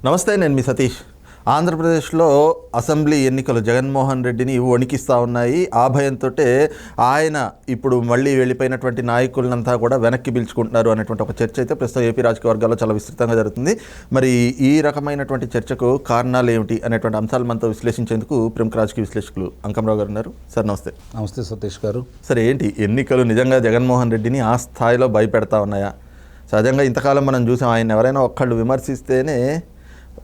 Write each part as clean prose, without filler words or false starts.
నమస్తే, నేను మీ సతీష్. ఆంధ్రప్రదేశ్లో అసెంబ్లీ ఎన్నికలు జగన్మోహన్ రెడ్డిని వణికిస్తూ ఉన్నాయి. ఆ భయంతో ఆయన ఇప్పుడు మళ్ళీ వెళ్ళిపోయినటువంటి నాయకులంతా కూడా వెనక్కి పిలుచుకుంటున్నారు అనేటువంటి ఒక చర్చ అయితే ప్రస్తుతం ఏపీ రాజకీయ వర్గాల్లో చాలా విస్తృతంగా జరుగుతుంది. మరి ఈ రకమైనటువంటి చర్చకు కారణాలు ఏమిటి అనేటువంటి అంశాలు మనతో విశ్లేషించేందుకు ప్రముఖ రాజకీయ విశ్లేషకులు అంకమరావు గారు ఉన్నారు. సార్ నమస్తే. నమస్తే సతీష్ గారు. సార్, ఏంటి ఎన్నికలు నిజంగా జగన్మోహన్ రెడ్డిని ఆ స్థాయిలో భయపెడతా ఉన్నాయా? సహజంగా ఇంతకాలం మనం చూసాం, ఆయన ఎవరైనా ఒక్కళ్ళు విమర్శిస్తేనే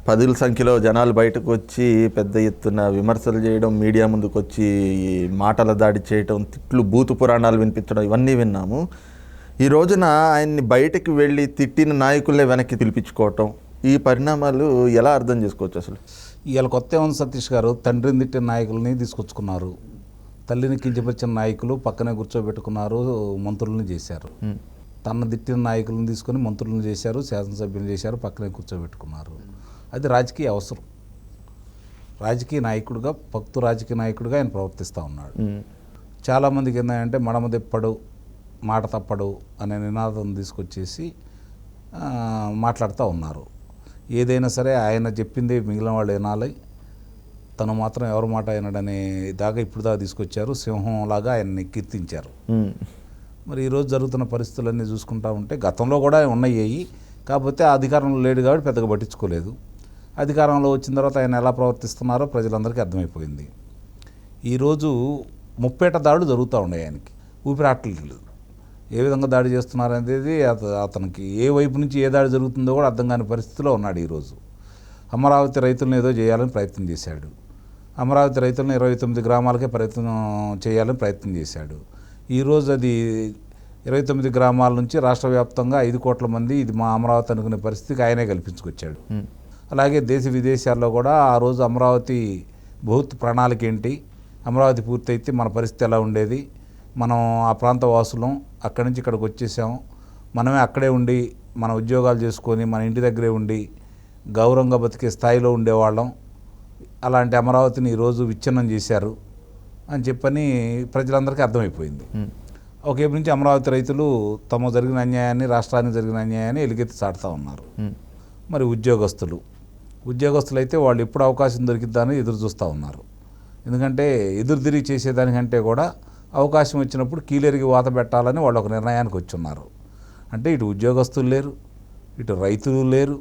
10ల సంఖ్యలో జనాలు బయటకు వచ్చి పెద్ద ఎత్తున విమర్శలు చేయడం, మీడియా ముందుకు వచ్చి మాటల దాడి చేయడం, తిట్లు, బూతు పురాణాలు వినిపించడం, ఇవన్నీ విన్నాము. ఈ రోజున ఆయన్ని బయటకు వెళ్ళి తిట్టిన నాయకులే వెనక్కి పిలిపించుకోవటం, ఈ పరిణామాలు ఎలా అర్థం చేసుకోవచ్చు అసలు? ఇవాళ కొత్త ఏమన్నా సతీష్ గారు, తండ్రిని తిట్టిన నాయకులని తీసుకొచ్చుకున్నారు, తల్లిని కించపరిచిన నాయకులు పక్కనే కూర్చోబెట్టుకున్నారు, మంత్రులను చేశారు. తన తిట్టిన నాయకులను తీసుకొని మంత్రులను చేశారు, శాసనసభ్యులు చేశారు, పక్కనే కూర్చోబెట్టుకున్నారు. అది రాజకీయ అవసరం. రాజకీయ నాయకుడిగా, భక్తు రాజకీయ నాయకుడిగా ఆయన ప్రవర్తిస్తూ ఉన్నాడు. చాలామందికి ఏంటంటే మడమ తిప్పడు, మాట తప్పడు అనే నినాదం తీసుకొచ్చేసి మాట్లాడుతూ ఉన్నారు. ఏదైనా సరే ఆయన చెప్పింది మిగిలిన వాళ్ళు వినాలి, తను మాత్రం ఎవరి మాట వినడనే దాకా ఇప్పుడు దాకా తీసుకొచ్చారు. సింహంలాగా ఆయన్ని కీర్తించారు. మరి ఈరోజు జరుగుతున్న పరిస్థితులన్నీ చూసుకుంటూ ఉంటే గతంలో కూడా ఉన్నాయి, కాకపోతే అధికారంలో లేడు కాబట్టి పెద్దగా పట్టించుకోలేదు. అధికారంలో వచ్చిన తర్వాత ఆయన ఎలా ప్రవర్తిస్తున్నారో ప్రజలందరికీ అర్థమైపోయింది. ఈరోజు ముప్పేట దాడులు జరుగుతూ ఉన్నాయి. ఆయనకి ఊపిరాటలేదు. ఏ విధంగా దాడి చేస్తున్నారనేది అతనికి ఏ వైపు నుంచి ఏ దాడి జరుగుతుందో కూడా అర్థం కాని పరిస్థితిలో ఉన్నాడు. ఈరోజు అమరావతి రైతులను ఏదో చేయాలని ప్రయత్నం చేశాడు. అమరావతి రైతులను 29 గ్రామాలకే చేయాలని ప్రయత్నం చేశాడు. ఈరోజు అది 29 గ్రామాల నుంచి రాష్ట్ర వ్యాప్తంగా 5 కోట్ల మంది ఇది మా అమరావతి అనుకునే పరిస్థితికి ఆయనే కల్పించుకొచ్చాడు. అలాగే దేశ విదేశాల్లో కూడా ఆ రోజు అమరావతి భౌత్ ప్రణాళిక ఏంటి, అమరావతి పూర్తయితే మన పరిస్థితి ఎలా ఉండేది, మనం ఆ ప్రాంత వాసులం, అక్కడి నుంచి ఇక్కడికి వచ్చేసాం, మనమే అక్కడే ఉండి మన ఉద్యోగాలు చేసుకొని మన ఇంటి దగ్గరే ఉండి గౌరవంగా బతికే స్థాయిలో ఉండేవాళ్ళం, అలాంటి అమరావతిని ఈరోజు విచ్ఛిన్నం చేశారు అని చెప్పని ప్రజలందరికీ అర్థమైపోయింది. ఒకేపు నుంచి అమరావతి రైతులు తమ జరిగిన అన్యాయాన్ని, రాష్ట్రానికి జరిగిన అన్యాయాన్ని ఎలుగెత్తి చాటుతూ ఉన్నారు. మరి ఉద్యోగస్తులు అయితే వాళ్ళు ఎప్పుడు అవకాశం దొరికిద్దాని ఎదురు చూస్తూ ఉన్నారు. ఎందుకంటే ఎదురు తిరిగి చేసేదానికంటే కూడా అవకాశం వచ్చినప్పుడు కీలెరిగి వాత పెట్టాలని వాళ్ళు ఒక నిర్ణయానికి వచ్చి ఉన్నారు. అంటే ఇటు ఉద్యోగస్తులు లేరు, ఇటు రైతులు లేరు,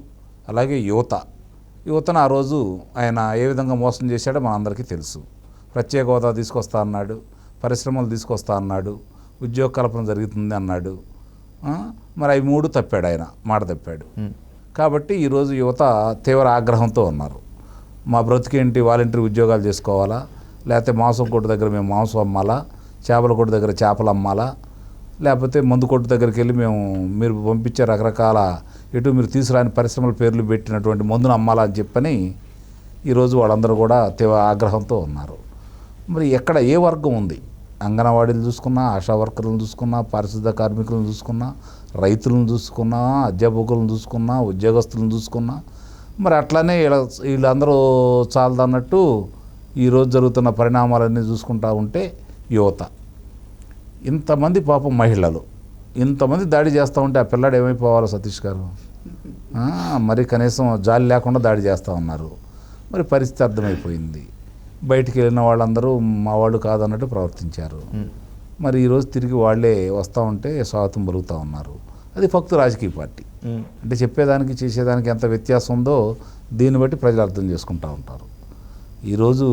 అలాగే యువతను ఆ రోజు ఆయన ఏ విధంగా మోసం చేశాడో మనందరికీ తెలుసు. ప్రత్యేక హోదా తీసుకొస్తా అన్నాడు, పరిశ్రమలు తీసుకొస్తా అన్నాడు, ఉద్యోగ కల్పన జరుగుతుంది అన్నాడు. మరి అవి 3 తప్పాడు, ఆయన మాట తప్పాడు. కాబట్టి ఈరోజు యువత తీవ్ర ఆగ్రహంతో ఉన్నారు. మా బ్రతికేంటి, వాలంటీర్ ఉద్యోగాలు చేసుకోవాలా, లేకపోతే మాంసం కొట్టు దగ్గర మేము మాంసం అమ్మాలా, చేపల కొట్టు దగ్గర చేపలు అమ్మాలా, లేకపోతే మందు కొట్టు దగ్గరికి వెళ్ళి మీరు పంపించే రకరకాల మీరు తీసుకురాని పరిశ్రమల పేర్లు పెట్టినటువంటి మందును అమ్మాలా అని చెప్పని ఈరోజు వాళ్ళందరూ కూడా తీవ్ర ఆగ్రహంతో ఉన్నారు. మరి ఎక్కడ ఏ వర్గం ఉంది? అంగన్వాడీలు చూసుకున్నా, ఆశా వర్కర్లను చూసుకున్నా, పారిశుద్ధ కార్మికులను చూసుకున్నా, రైతులను చూసుకున్నా, అధ్యాపకులను చూసుకున్నా, ఉద్యోగస్తులను చూసుకున్నా, మరి అట్లానే వీళ్ళందరూ చాలదన్నట్టు ఈరోజు జరుగుతున్న పరిణామాలన్నీ చూసుకుంటూ ఉంటే యువత, ఇంతమంది పాపం మహిళలు ఇంతమంది దాడి చేస్తూ ఉంటే ఆ పిల్లాడు ఏమైపోవాలో సతీష్ గారు? మరి కనీసం జాలి లేకుండా దాడి చేస్తూ ఉన్నారు. మరి పరిస్థితి అర్థమైపోయింది. బయటికి వెళ్ళిన వాళ్ళందరూ మా వాళ్ళు కాదన్నట్టు ప్రవర్తించారు. మరి ఈరోజు తిరిగి వాళ్ళే వస్తూ ఉంటే స్వాగతం పలుకుతూ ఉన్నారు. అది భక్తు రాజకీయ పార్టీ. అంటే చెప్పేదానికి చేసేదానికి ఎంత వ్యత్యాసం ఉందో దీన్ని బట్టి ప్రజలు అర్థం చేసుకుంటూ ఉంటారు. ఈరోజు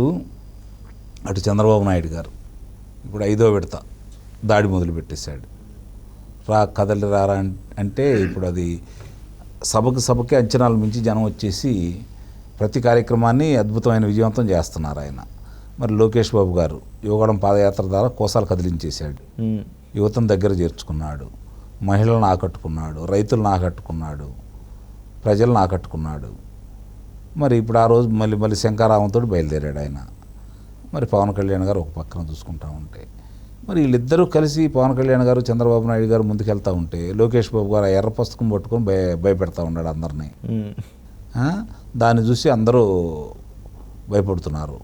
అటు చంద్రబాబు నాయుడు గారు ఇప్పుడు 5వ విడత దాడి మొదలుపెట్టేశాడు. కదలి రారా అంటే ఇప్పుడు అది సభకే అంచనాలు మించి జనం వచ్చేసి ప్రతి కార్యక్రమాన్ని అద్భుతమైన విజయవంతం చేస్తున్నారు ఆయన. మరి లోకేష్ బాబు గారు యువగడం పాదయాత్ర ద్వారా కోసాలు కదిలించేశాడు, యువతను దగ్గర చేర్చుకున్నాడు, మహిళలను ఆకట్టుకున్నాడు, రైతులను ఆకట్టుకున్నాడు, ప్రజలను ఆకట్టుకున్నాడు. మరి ఇప్పుడు ఆ రోజు మళ్ళీ శంకారావంతో బయలుదేరాడు ఆయన. మరి పవన్ కళ్యాణ్ గారు ఒక పక్కన చూసుకుంటూ ఉంటే, మరి వీళ్ళిద్దరూ కలిసి పవన్ కళ్యాణ్ గారు, చంద్రబాబు నాయుడు గారు ముందుకెళ్తూ ఉంటే లోకేష్ బాబు గారు ఎర్ర పుస్తకం పట్టుకొని భయపెడతా ఉన్నాడు అందరినీ. దాన్ని చూసి అందరూ భయపడుతున్నారు.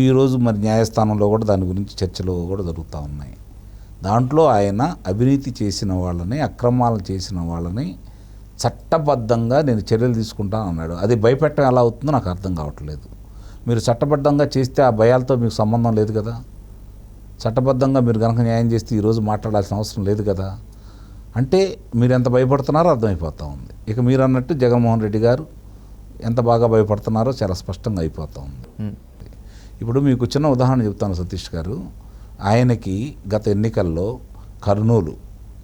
ఈరోజు మరి న్యాయస్థానంలో కూడా దాని గురించి చర్చలు కూడా జరుగుతూ ఉన్నాయి. దాంట్లో ఆయన అవినీతి చేసిన వాళ్ళని, అక్రమాలు చేసిన వాళ్ళని చట్టబద్ధంగా నేను చర్యలు తీసుకుంటాను అన్నాడు. అది భయపెట్టడం ఎలా అవుతుందో నాకు అర్థం కావట్లేదు. మీరు చట్టబద్ధంగా చేస్తే ఆ భయాలతో మీకు సంబంధం లేదు కదా. చట్టబద్ధంగా మీరు కనుక న్యాయం చేస్తే ఈరోజు మాట్లాడాల్సిన అవసరం లేదు కదా. అంటే మీరు ఎంత భయపడుతున్నారో అర్థమైపోతూ ఉంది. ఇక మీరు అన్నట్టు జగన్మోహన్ రెడ్డి గారు ఎంత బాగా భయపడుతున్నారో చాలా స్పష్టంగా అయిపోతూ ఉంది. ఇప్పుడు మీకు చిన్న ఉదాహరణ చెప్తాను సతీష్ గారు. ఆయనకి గత ఎన్నికల్లో కర్నూలు,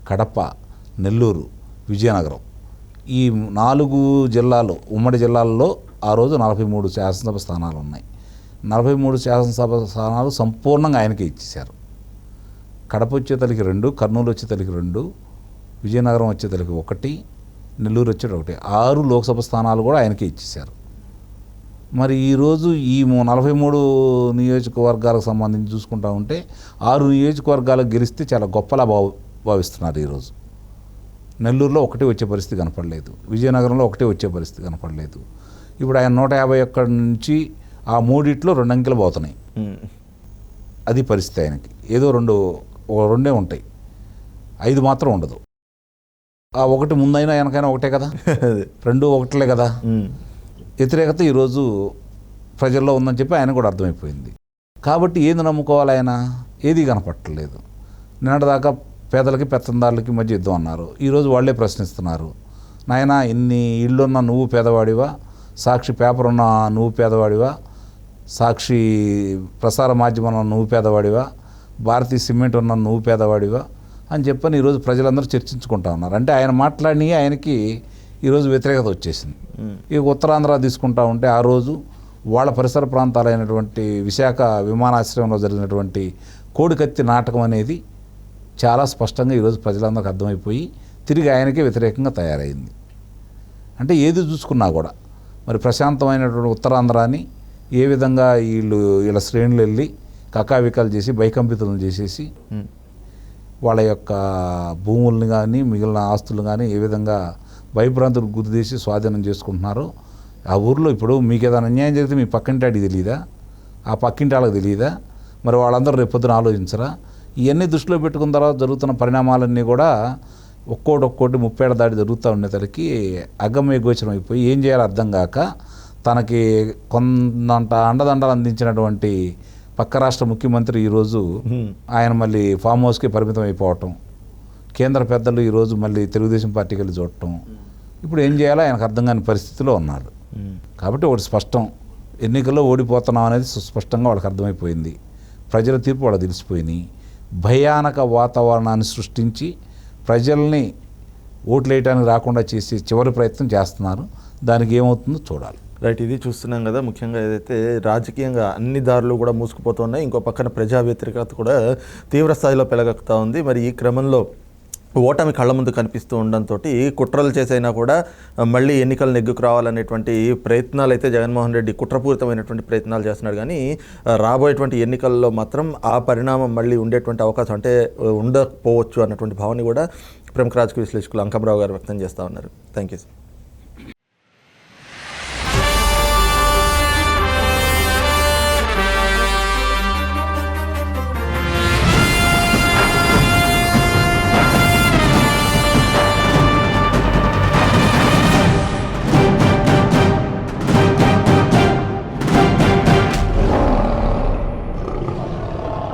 కడప, నెల్లూరు, విజయనగరం ఈ 4 జిల్లాలు, ఉమ్మడి జిల్లాల్లో ఆ రోజు 43 శాసనసభ స్థానాలు ఉన్నాయి. 43 శాసనసభ స్థానాలు సంపూర్ణంగా ఆయనకే ఇచ్చేశారు. కడప వచ్చేతలకి 2, కర్నూలు వచ్చేతలకి 2, విజయనగరం వచ్చేతలకి 1, నెల్లూరు వచ్చేటి 1, 6 లోక్సభ స్థానాలు కూడా ఆయనకే ఇచ్చేశారు. మరి ఈరోజు ఈ 43 నియోజకవర్గాలకు సంబంధించి చూసుకుంటా ఉంటే 6 నియోజకవర్గాలకు గెలిస్తే చాలా గొప్పలా భావిస్తున్నారు ఈరోజు. నెల్లూరులో 1 వచ్చే పరిస్థితి కనపడలేదు, విజయనగరంలో 1 వచ్చే పరిస్థితి కనపడలేదు. ఇప్పుడు ఆయన 151 నుంచి ఆ 3 2 అంకెలు పోతున్నాయి. అది పరిస్థితి ఆయనకి. ఏదో 2 ఉంటాయి, 5 మాత్రం ఉండదు. ఆ 1 ముందైనా వెనకైనా 1 కదా, 2 1 కదా. వ్యతిరేకత ఈరోజు ప్రజల్లో ఉందని చెప్పి ఆయన కూడా అర్థమైపోయింది. కాబట్టి ఏది నమ్ముకోవాలి ఆయన? ఏది కనపట్టలేదు. నిన్నటిదాకా పేదలకి పెత్తందారులకి మధ్య యుద్ధం అన్నారు. ఈరోజు వాళ్ళే ప్రశ్నిస్తున్నారు. నాయన ఇన్ని ఇళ్ళున్నా నువ్వు పేదవాడివా, సాక్షి పేపర్ ఉన్న నువ్వు పేదవాడివా, సాక్షి ప్రసార మాధ్యమం ఉన్న నువ్వు పేదవాడివా, భారతీయ సిమెంట్ ఉన్న నువ్వు పేదవాడివా అని చెప్పని ఈరోజు ప్రజలందరూ చర్చించుకుంటా ఉన్నారు. అంటే ఆయన మాట్లాడి ఆయనకి ఈరోజు వ్యతిరేకత వచ్చేసింది. ఇక ఉత్తరాంధ్ర తీసుకుంటా ఉంటే ఆ రోజు వాళ్ళ పరిసర ప్రాంతాలైనటువంటి విశాఖ విమానాశ్రయంలో జరిగినటువంటి కోడికత్తి నాటకం అనేది చాలా స్పష్టంగా ఈరోజు ప్రజలందరికీ అర్థమైపోయి తిరిగి ఆయనకే వ్యతిరేకంగా తయారైంది. అంటే ఏది చూసుకున్నా కూడా మరి ప్రశాంతమైనటువంటి ఉత్తరాంధ్రాన్ని ఏ విధంగా వీళ్ళ శ్రేణులు వెళ్ళి కకావికాలు చేసి భయకంపితులను చేసేసి వాళ్ళ యొక్క భూముల్ని కానీ మిగిలిన ఆస్తులు కానీ ఏ విధంగా భయభ్రాంతులకు గురిచేసి స్వాధీనం చేసుకుంటున్నారో ఆ ఊర్లో ఇప్పుడు మీకు ఏదైనా అన్యాయం జరిగితే మీ పక్కింటి వాడికి తెలియదా, ఆ పక్కింటి వాళ్ళకి తెలియదా? మరి వాళ్ళందరూ రేపొద్దున ఆలోచించరా? ఇవన్నీ దృష్టిలో పెట్టుకున్న తర్వాత జరుగుతున్న పరిణామాలన్నీ కూడా ఒక్కోటి 30 దాడి జరుగుతూ ఉండేసరికి అగమ్య గోచరం అయిపోయి ఏం చేయాలో అర్థం కాక తనకి కొంత అండదండలు అందించినటువంటి పక్క రాష్ట్ర ముఖ్యమంత్రి ఈరోజు ఆయన మళ్ళీ ఫామ్ హౌస్కి పరిమితం అయిపోవటం, కేంద్ర పెద్దలు ఈరోజు మళ్ళీ తెలుగుదేశం పార్టీకి వెళ్ళి చూడటం, ఇప్పుడు ఏం చేయాలో ఆయనకు అర్థం కాని పరిస్థితిలో ఉన్నాడు. కాబట్టి ఒకటి స్పష్టం, ఎన్నికల్లో ఓడిపోతున్నాం అనేది సుస్పష్టంగా వాళ్ళకి అర్థమైపోయింది. ప్రజల తీర్పు వాళ్ళకి తెలిసిపోయినాయి. భయానక వాతావరణాన్ని సృష్టించి ప్రజల్ని ఓట్లు వేయడానికి రాకుండా చేసి చివరి ప్రయత్నం చేస్తున్నారు. దానికి ఏమవుతుందో చూడాలి. రైట్, ఇది చూస్తున్నాం కదా. ముఖ్యంగా ఏదైతే రాజకీయంగా అన్ని దారులు కూడా మూసుకుపోతున్నాయి, ఇంకో పక్కన ప్రజా వ్యతిరేకత కూడా తీవ్ర స్థాయిలో పెరగలుగుతూ ఉంది. మరి ఈ క్రమంలో ఓటమి కళ్ళ ముందు కనిపిస్తూ ఉండడంతో కుట్రలు చేసైనా కూడా మళ్ళీ ఎన్నికలు నెగ్గుకు రావాలనేటువంటి ప్రయత్నాలు అయితే జగన్మోహన్ రెడ్డి కుట్రపూరితమైనటువంటి ప్రయత్నాలు చేస్తున్నాడు. కానీ రాబోయేటువంటి ఎన్నికల్లో మాత్రం ఆ పరిణామం మళ్ళీ ఉండేటువంటి అవకాశం అంటే ఉండకపోవచ్చు అన్నటువంటి భావన కూడా ప్రముఖ రాజకీయ విశ్లేషకులు అంకమరావు గారు వ్యక్తం చేస్తూ ఉన్నారు. Thank you sir.